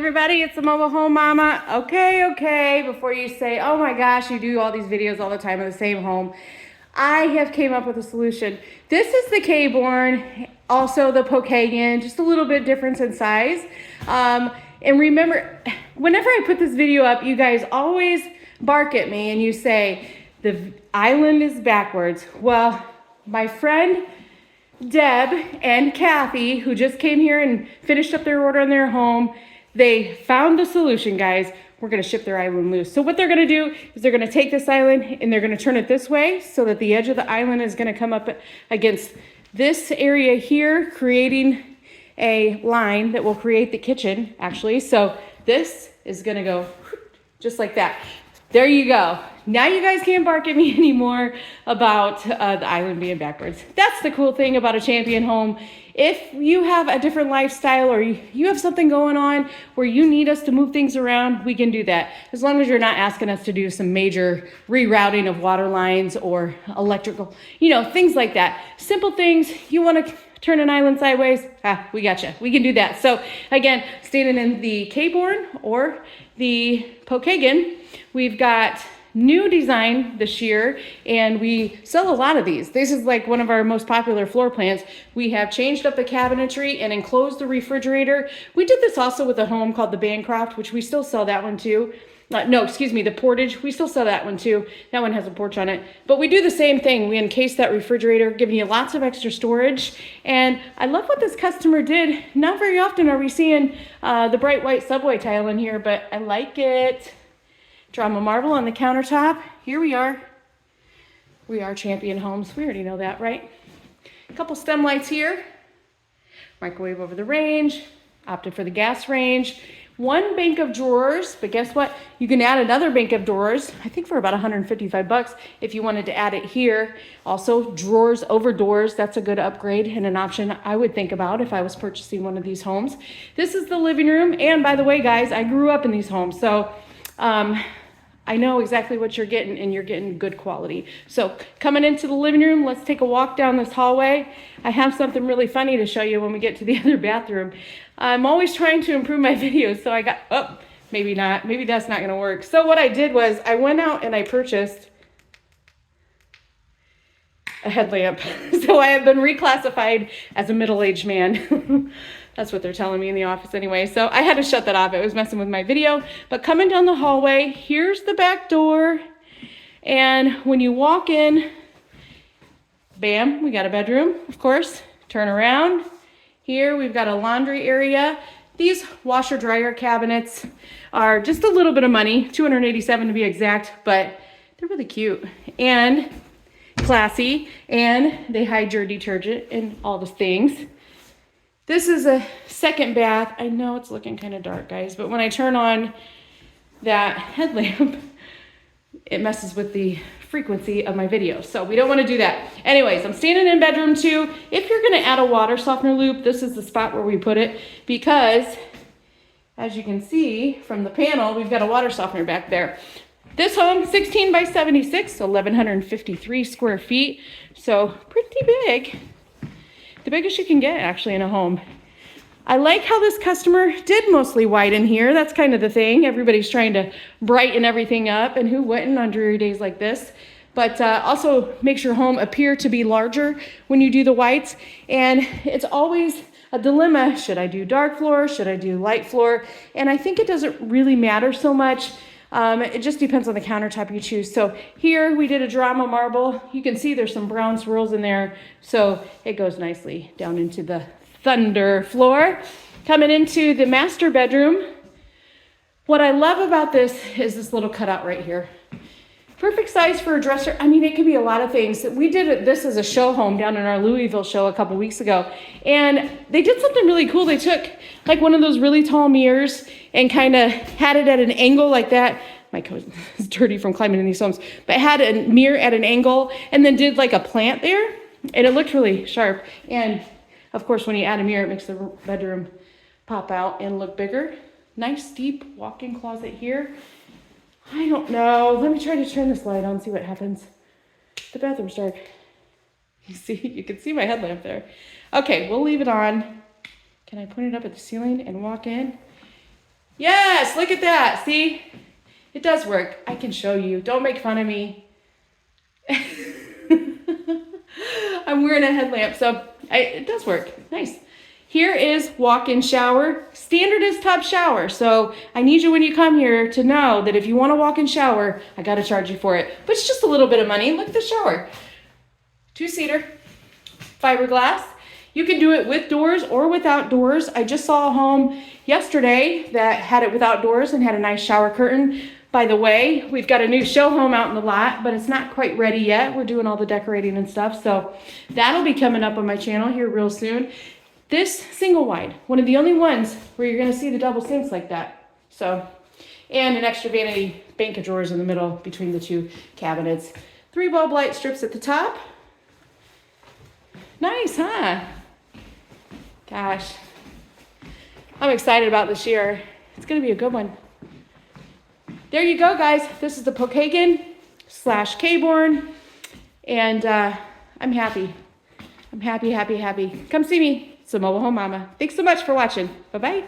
everybody, it's the Mobile Home Mama. Okay, before you say, oh my gosh, you do all these videos all the time of the same home, I have came up with a solution. This is the Caborn, also the Pokagon, just a little bit difference in size. And remember, whenever I put this video up, you guys always bark at me and you say, the island is backwards. Well, my friend Deb and Kathy, who just came here and finished up their order on their home, they found the solution, guys. We're gonna ship their island loose. So what they're gonna do is they're gonna take this island and they're gonna turn it this way so that the edge of the island is gonna come up against this area here, creating a line that will create the kitchen, actually. So this is gonna go just like that. There you go. Now you guys can't bark at me anymore about the island being backwards. That's the cool thing about a Champion home. If you have a different lifestyle or you have something going on where you need us to move things around, we can do that. As long as you're not asking us to do some major rerouting of water lines or electrical, things like that. Simple things. You want to turn an island sideways? We gotcha. We can do that. So again, standing in the Caborn or the Pokagon, we've got new design this year, and we sell a lot of these. This is like one of our most popular floor plans. We have changed up the cabinetry and enclosed the refrigerator. We did this also with a home called the Bancroft, which we still sell that one too. The Portage. We still sell that one too. That one has a porch on it. But we do the same thing. We encase that refrigerator, giving you lots of extra storage. And I love what this customer did. Not very often are we seeing the bright white subway tile in here, but I like it. Drama marble on the countertop. Here we are. We are Champion homes. We already know that, right? A couple stem lights here. Microwave over the range. Opted for the gas range. One bank of drawers, but guess what? You can add another bank of drawers, I think for about 155 bucks if you wanted to add it here. Also, drawers over doors, that's a good upgrade and an option I would think about if I was purchasing one of these homes. This is the living room, and by the way, guys, I grew up in these homes, so I know exactly what you're getting, and you're getting good quality. So coming into the living room, let's take a walk down this hallway. I have something really funny to show you when we get to the other bathroom. I'm always trying to improve my videos, so I got, maybe not, maybe that's not gonna work. So what I did was I went out and I purchased a headlamp. So I have been reclassified as a middle-aged man. That's what they're telling me in the office anyway. So I had to shut that off. It was messing with my video. But coming down the hallway, here's the back door. And when you walk in, bam, we got a bedroom, of course. Turn around. Here we've got a laundry area. These washer dryer cabinets are just a little bit of money, $287 to be exact, but they're really cute and classy, and they hide your detergent and all the things. This is a second bath. I know it's looking kind of dark, guys, but when I turn on that headlamp, it messes with the frequency of my video. So we don't want to do that. Anyways, I'm standing in bedroom 2. If you're going to add a water softener loop, this is the spot where we put it, because as you can see from the panel, we've got a water softener back there. This home, 16 by 76, 1,153 square feet. So pretty big. The biggest you can get actually in a home. I like how this customer did mostly white in here. That's kind of the thing. Everybody's trying to brighten everything up, and who wouldn't on dreary days like this? But also makes your home appear to be larger when you do the whites. And it's always a dilemma. Should I do dark floor? Should I do light floor? And I think it doesn't really matter so much. It just depends on the countertop you choose. So here we did a drama marble. You can see there's some brown swirls in there. So it goes nicely down into the thunder floor. Coming into the master bedroom. What I love about this is this little cutout right here. Perfect size for a dresser. I mean, it could be a lot of things. We did this as a show home down in our Louisville show a couple weeks ago. And they did something really cool. They took like one of those really tall mirrors and kind of had it at an angle like that. My coat is dirty from climbing in these homes. But had a mirror at an angle and then did like a plant there. And it looked really sharp. And of course, when you add a mirror, it makes the bedroom pop out and look bigger. Nice deep walk-in closet here. I don't know. Let me try to turn this light on, see what happens. The bathroom's dark. You can see my headlamp there. Okay, we'll leave it on. Can I point it up at the ceiling and walk in? Yes, look at that. See? It does work. I can show you. Don't make fun of me. I'm wearing a headlamp, so it does work. Nice. Here is walk-in shower. Standard is tub shower, so I need you when you come here to know that if you want a walk-in shower, I gotta charge you for it. But it's just a little bit of money. Look at the shower. 2-seater, fiberglass. You can do it with doors or without doors. I just saw a home yesterday that had it without doors and had a nice shower curtain. By the way, we've got a new show home out in the lot, but it's not quite ready yet. We're doing all the decorating and stuff, so that'll be coming up on my channel here real soon. This single wide, one of the only ones where you're gonna see the double sinks like that. So, and an extra vanity bank of drawers in the middle between the two cabinets. 3 bulb light strips at the top. Nice, huh? Gosh, I'm excited about this year. It's gonna be a good one. There you go, guys. This is the Pokagon/Caborn, and I'm happy. I'm happy, happy, happy. Come see me. It's the Mobile Home Mama. Thanks so much for watching. Bye-bye.